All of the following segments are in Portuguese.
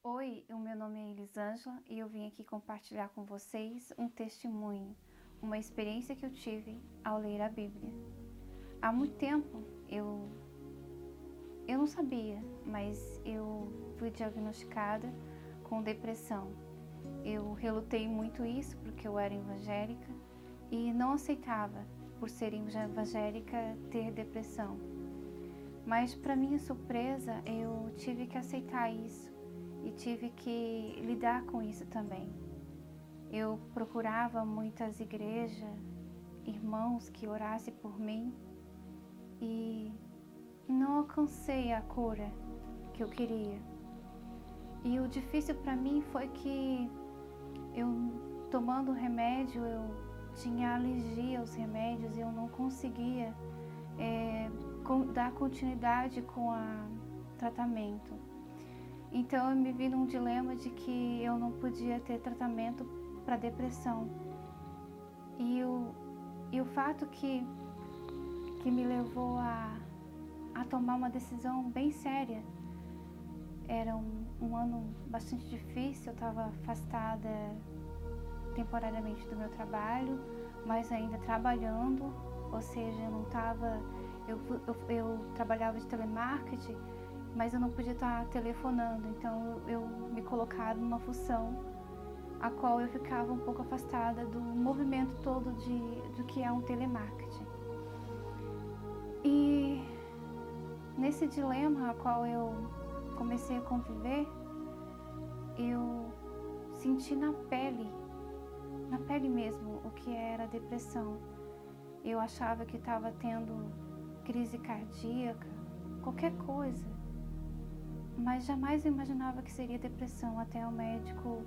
Oi, o meu nome é Elisângela e eu vim aqui compartilhar com vocês um testemunho, uma experiência que eu tive ao ler a Bíblia. Há muito tempo eu não sabia, mas eu fui diagnosticada com depressão. Eu relutei muito isso porque eu era evangélica e não aceitava, por ser evangélica, ter depressão. Mas, para minha surpresa, eu tive que aceitar isso e tive que lidar com isso também. Eu procurava muitas igrejas, irmãos que orassem por mim e não alcancei a cura que eu queria. E o difícil para mim foi que eu, tomando remédio, eu tinha alergia aos remédios e eu não conseguia dar continuidade com o tratamento. Então eu me vi num dilema de que eu não podia ter tratamento para depressão. E o fato que me levou a tomar uma decisão bem séria. Era um ano bastante difícil, eu estava afastada temporariamente do meu trabalho, mas ainda trabalhando, ou seja, eu não estava... Eu trabalhava de telemarketing, mas eu não podia estar telefonando, então eu me colocava numa função a qual eu ficava um pouco afastada do movimento todo do que é um telemarketing. E nesse dilema a qual eu comecei a conviver, eu senti na pele mesmo, o que era a depressão. Eu achava que estava tendo crise cardíaca, qualquer coisa, mas jamais eu imaginava que seria depressão, até o médico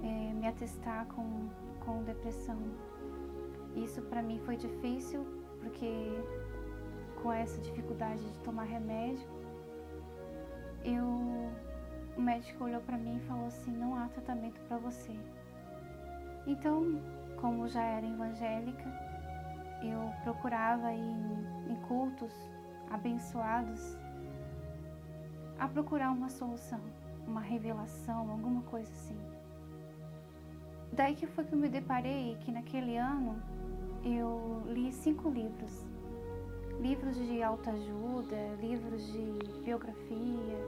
me atestar com depressão. Isso para mim foi difícil, porque com essa dificuldade de tomar remédio, o médico olhou para mim e falou assim: não há tratamento para você. Então, como já era evangélica, eu procurava em cultos abençoados a procurar uma solução, uma revelação, alguma coisa assim. Daí que foi que eu me deparei que naquele ano eu li 5 livros. Livros de autoajuda, livros de biografia,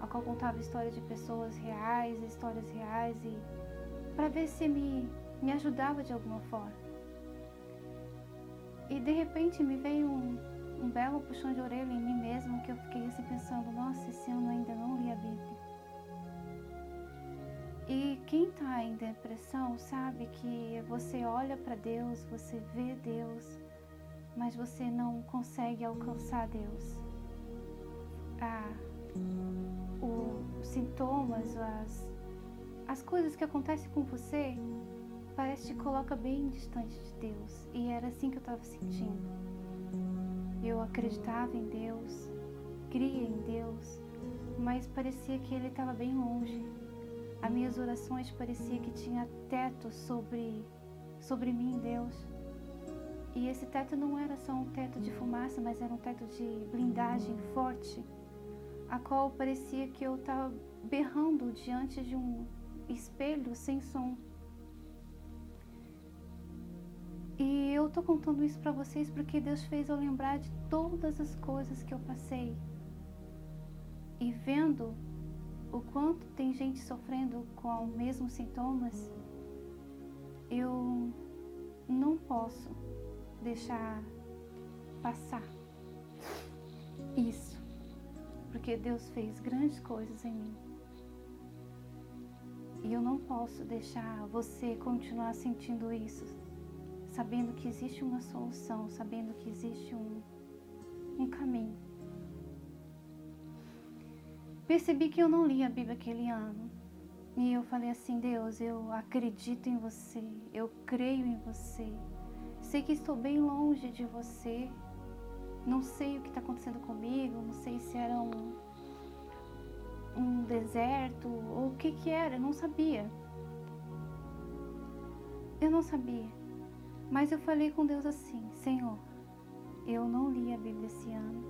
a qual contava histórias de pessoas reais, histórias reais, e para ver se me ajudava de alguma forma. E de repente me veio um belo puxão de orelha em mim mesma, que eu fiquei assim pensando: nossa, esse ano eu ainda não li a Bíblia. E quem está em depressão sabe que você olha para Deus, você vê Deus, mas você não consegue alcançar Deus. Os sintomas, as coisas que acontecem com você, parece que te coloca bem distante de Deus. E era assim que eu estava sentindo. Eu acreditava em Deus, cria em Deus, mas parecia que Ele estava bem longe. As minhas orações parecia que tinha teto sobre mim, Deus. E esse teto não era só um teto de fumaça, mas era um teto de blindagem forte, a qual parecia que eu estava berrando diante de um espelho sem som. E eu estou contando isso para vocês porque Deus fez eu lembrar de todas as coisas que eu passei. E vendo o quanto tem gente sofrendo com os mesmos sintomas, eu não posso deixar passar isso, porque Deus fez grandes coisas em mim. E eu não posso deixar você continuar sentindo isso, sabendo que existe uma solução, sabendo que existe um caminho. Percebi que eu não li a Bíblia aquele ano. E eu falei assim: Deus, eu acredito em você, eu creio em você. Sei que estou bem longe de você. Não sei o que está acontecendo comigo, não sei se era um deserto ou o que era, eu não sabia. Eu não sabia. Mas eu falei com Deus assim: Senhor, eu não li a Bíblia esse ano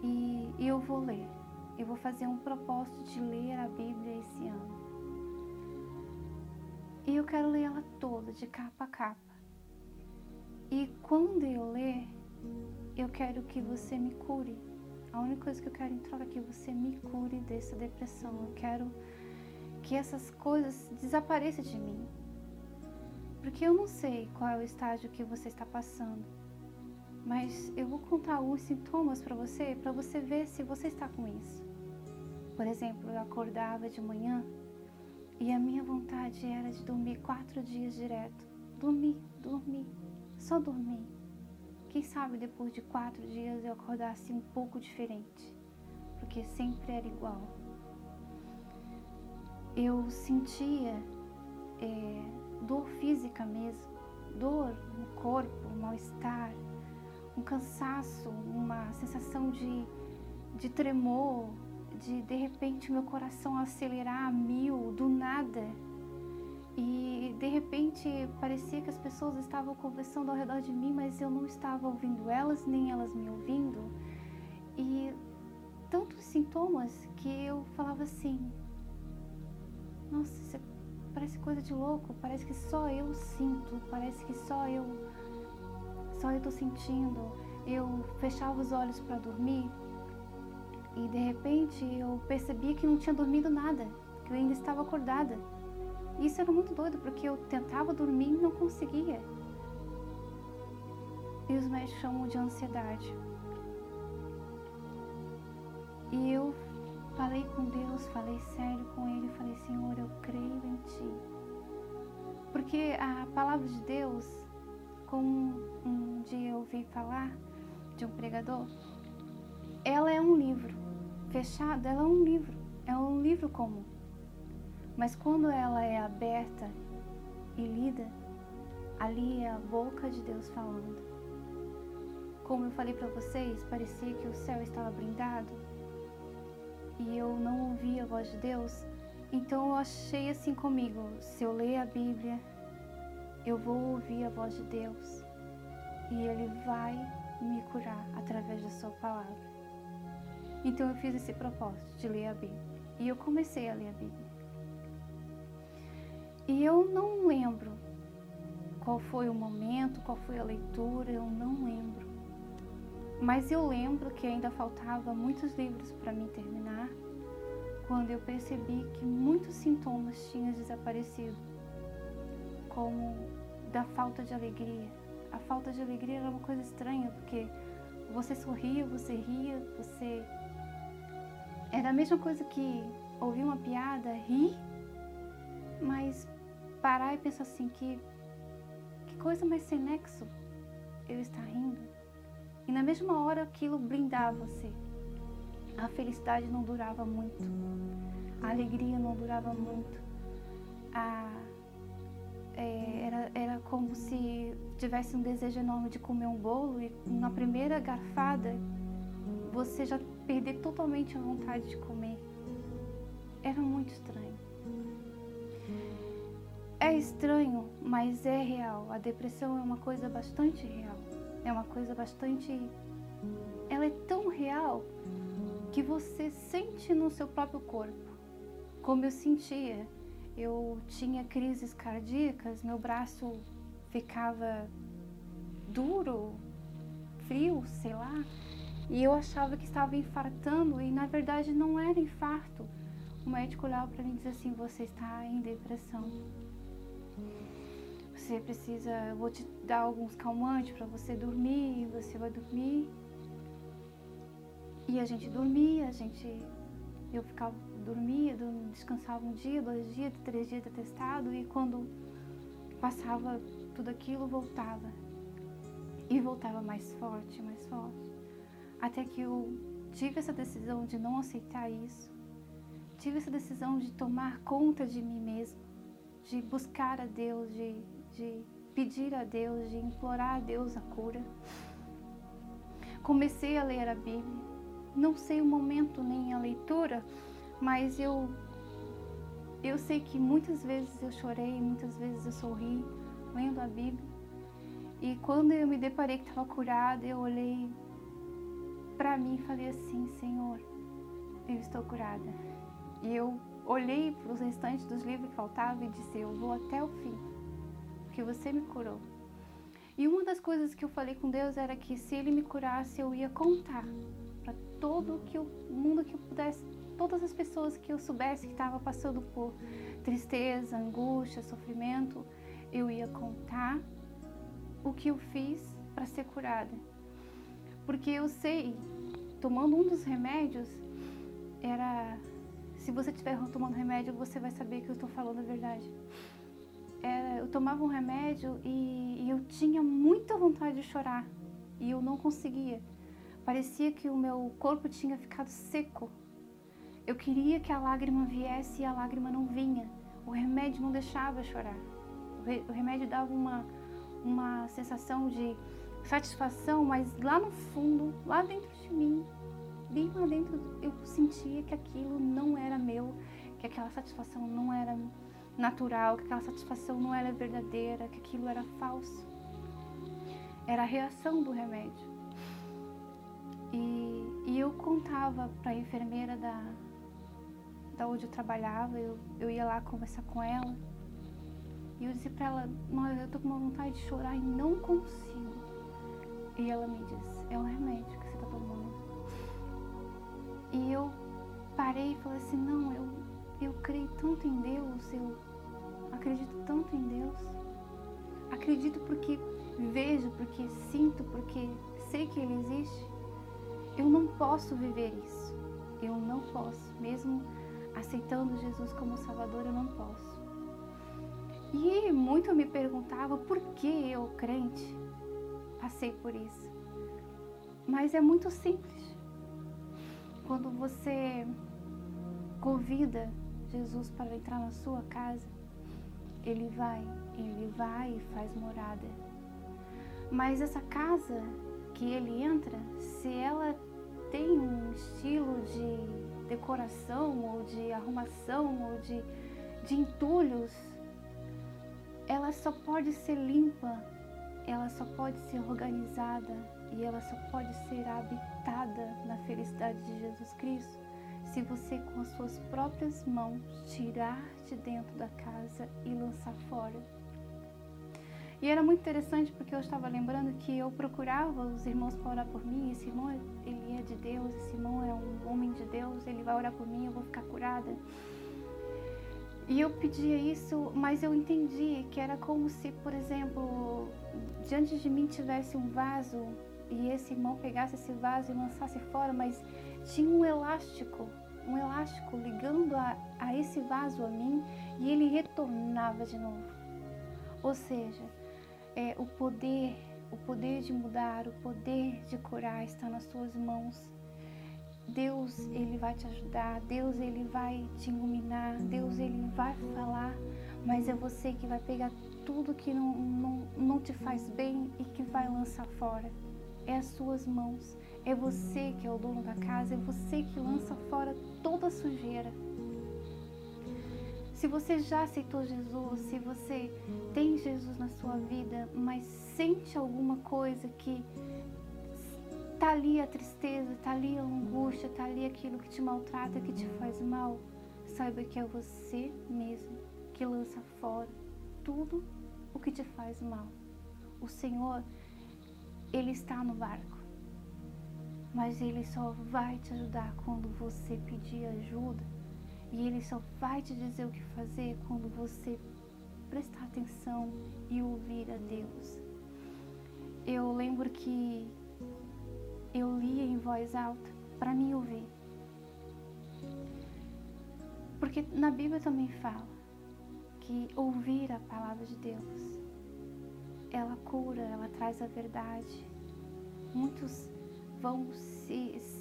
e eu vou ler. eu vou fazer um propósito de ler a Bíblia esse ano. E eu quero ler ela toda, de capa a capa. E quando eu ler, eu quero que você me cure. A única coisa que eu quero em troca é que você me cure dessa depressão. Eu quero que essas coisas desapareçam de mim. Porque eu não sei qual é o estágio que você está passando. Mas eu vou contar alguns sintomas para você ver se você está com isso. Por exemplo, eu acordava de manhã e a minha vontade era de dormir 4 dias direto. Dormir, só dormir. Quem sabe depois de 4 dias eu acordasse um pouco diferente, porque sempre era igual. Eu sentia dor física mesmo, dor no corpo, mal-estar, um cansaço, uma sensação de tremor, de repente meu coração acelerar a 1000 do nada. E de repente parecia que as pessoas estavam conversando ao redor de mim, mas eu não estava ouvindo elas, nem elas me ouvindo. E tantos sintomas que eu falava assim: nossa, isso parece coisa de louco, parece que só eu sinto, parece que só eu tô sentindo. Eu fechava os olhos para dormir e de repente eu percebia que não tinha dormido nada, que eu ainda estava acordada. E isso era muito doido, porque eu tentava dormir e não conseguia. E os médicos chamam de ansiedade. E eu falei com Deus, falei sério com Ele, falei: Senhor, eu creio em Ti. Porque a palavra de Deus, como um dia eu ouvi falar de um pregador, ela é um livro fechado, ela é um livro comum. Mas quando ela é aberta e lida, ali é a boca de Deus falando. Como eu falei para vocês, parecia que o céu estava blindado e eu não ouvia a voz de Deus. Então eu achei assim comigo: se eu ler a Bíblia, eu vou ouvir a voz de Deus e Ele vai me curar através da sua palavra. Então eu fiz esse propósito de ler a Bíblia e eu comecei a ler a Bíblia. E eu não lembro qual foi o momento, qual foi a leitura, eu não lembro. Mas eu lembro que ainda faltava muitos livros para mim terminar, quando eu percebi que muitos sintomas tinham desaparecido, como da falta de alegria. A falta de alegria era uma coisa estranha, porque você sorria, você ria, você... Era a mesma coisa que ouvir uma piada, rir, mas parar e pensar assim, que coisa mais sem nexo eu estar rindo. E na mesma hora aquilo blindava você. A felicidade não durava muito, a alegria não durava muito, era como se tivesse um desejo enorme de comer um bolo e na primeira garfada você já perder totalmente a vontade de comer. Era muito estranho. É estranho, mas é real. A depressão é uma coisa bastante real. É uma coisa bastante... Ela é tão real que você sente no seu próprio corpo. Como eu sentia. Eu tinha crises cardíacas, meu braço ficava duro, frio, sei lá. E eu achava que estava infartando e na verdade não era infarto. O médico olhava para mim e dizia assim: você está em depressão. Você precisa, eu vou te dar alguns calmantes para você dormir, você vai dormir. E a gente dormia, eu dormia, descansava 1 dia, 2 dias, 3 dias de atestado, e quando passava tudo aquilo, voltava. E voltava mais forte, mais forte. Até que eu tive essa decisão de não aceitar isso. Tive essa decisão de tomar conta de mim mesma, de buscar a Deus, de pedir a Deus, de implorar a Deus a cura. Comecei a ler a Bíblia. Não sei o momento nem a leitura, mas eu sei que muitas vezes eu chorei, muitas vezes eu sorri lendo a Bíblia. E quando eu me deparei que estava curada, eu olhei para mim e falei assim: Senhor, eu estou curada. E eu olhei para os restantes dos livros que faltavam e disse, eu vou até o fim, porque você me curou. E uma das coisas que eu falei com Deus era que se Ele me curasse, eu ia contar para todo o mundo que eu pudesse, todas as pessoas que eu soubesse que estavam passando por tristeza, angústia, sofrimento, eu ia contar o que eu fiz para ser curada. Porque eu sei, tomando um dos remédios, se você estiver tomando remédio, você vai saber que eu estou falando a verdade. Eu tomava um remédio e eu tinha muita vontade de chorar e eu não conseguia. Parecia que o meu corpo tinha ficado seco. Eu queria que a lágrima viesse e a lágrima não vinha. O remédio não deixava eu chorar. O remédio dava uma sensação de satisfação, mas lá no fundo, lá dentro de mim, bem lá dentro, eu sentia que aquilo não era meu, que aquela satisfação não era natural, que aquela satisfação não era verdadeira, que aquilo era falso. Era a reação do remédio. E eu contava para a enfermeira da onde eu trabalhava, eu ia lá conversar com ela, e eu disse para ela, eu tô com uma vontade de chorar e não consigo. E ela me disse, é um remédio que você tá tomando. E eu parei e falei assim, não, eu creio tanto em Deus, eu acredito tanto em Deus. Acredito porque vejo, porque sinto, porque sei que Ele existe. Eu não posso viver isso. Eu não posso. Mesmo aceitando Jesus como Salvador, eu não posso. E muito eu me perguntava por que eu, crente, passei por isso. Mas é muito simples. Quando você convida Jesus para entrar na sua casa, Ele vai e faz morada. Mas essa casa que Ele entra, se ela tem um estilo de decoração, ou de arrumação, ou de entulhos, ela só pode ser limpa, ela só pode ser organizada e ela só pode ser habitada na felicidade de Jesus Cristo se você com as suas próprias mãos tirar de dentro da casa e lançar fora. E era muito interessante porque eu estava lembrando que eu procurava os irmãos para orar por mim. Esse irmão, ele é de Deus, esse irmão é um homem de Deus, ele vai orar por mim, eu vou ficar curada. E eu pedia isso, mas eu entendi que era como se, por exemplo, diante de mim tivesse um vaso e esse irmão pegasse esse vaso e lançasse fora, mas tinha um elástico ligando a esse vaso a mim e ele retornava de novo. Ou seja, o poder de mudar, o poder de curar está nas suas mãos. Deus, Ele vai te ajudar, Deus, Ele vai te iluminar, Deus, Ele vai falar, mas é você que vai pegar tudo que não te faz bem e que vai lançar fora. É as suas mãos, é você que é o dono da casa, é você que lança fora toda a sujeira. Se você já aceitou Jesus, se você tem Jesus na sua vida, mas sente alguma coisa que está ali a tristeza, está ali a angústia, está ali aquilo que te maltrata, que te faz mal, saiba que é você mesmo que lança fora tudo o que te faz mal. O Senhor, Ele está no barco, mas Ele só vai te ajudar quando você pedir ajuda. E Ele só vai te dizer o que fazer quando você prestar atenção e ouvir a Deus. Eu lembro que eu lia em voz alta para mim ouvir. Porque na Bíblia também fala que ouvir a palavra de Deus, ela cura, ela traz a verdade. Muitos vão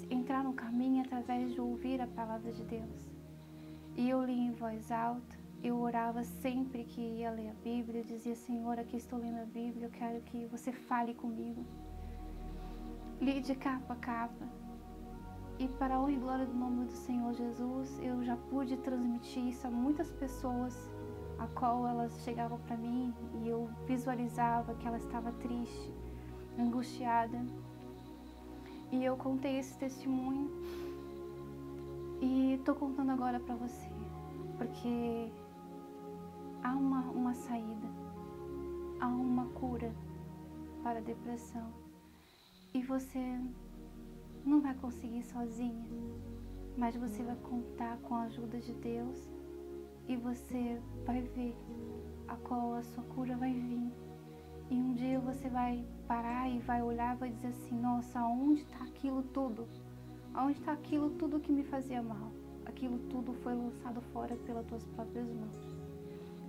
entrar no caminho através de ouvir a palavra de Deus. E eu li em voz alta, eu orava sempre que ia ler a Bíblia, eu dizia, Senhor, aqui estou lendo a Bíblia, eu quero que você fale comigo. Li de capa a capa. E para a honra e glória do nome do Senhor Jesus, eu já pude transmitir isso a muitas pessoas, a qual elas chegavam para mim e eu visualizava que ela estava triste, angustiada. E eu contei esse testemunho. E estou contando agora para você, porque há uma saída, há uma cura para a depressão. E você não vai conseguir sozinha, mas você vai contar com a ajuda de Deus e você vai ver a qual a sua cura vai vir. E um dia você vai parar e vai olhar e vai dizer assim: nossa, onde está aquilo tudo? Onde está aquilo tudo que me fazia mal? Aquilo tudo foi lançado fora pelas tuas próprias mãos,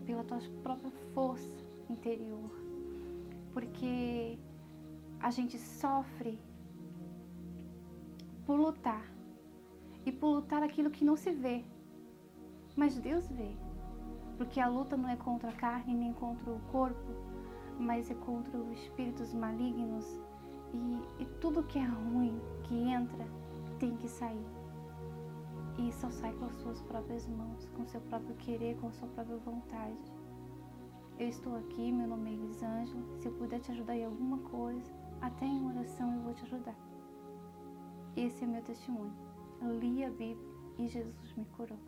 pela tua própria força interior. Porque a gente sofre por lutar. E por lutar aquilo que não se vê. Mas Deus vê. Porque a luta não é contra a carne nem contra o corpo, mas é contra os espíritos malignos. E tudo que é ruim, que entra, tem que sair. E só sai com as suas próprias mãos, com o seu próprio querer, com a sua própria vontade. Eu estou aqui, meu nome é Elisângela. Se eu puder te ajudar em alguma coisa, até em oração eu vou te ajudar. Esse é meu testemunho. Eu li a Bíblia e Jesus me curou.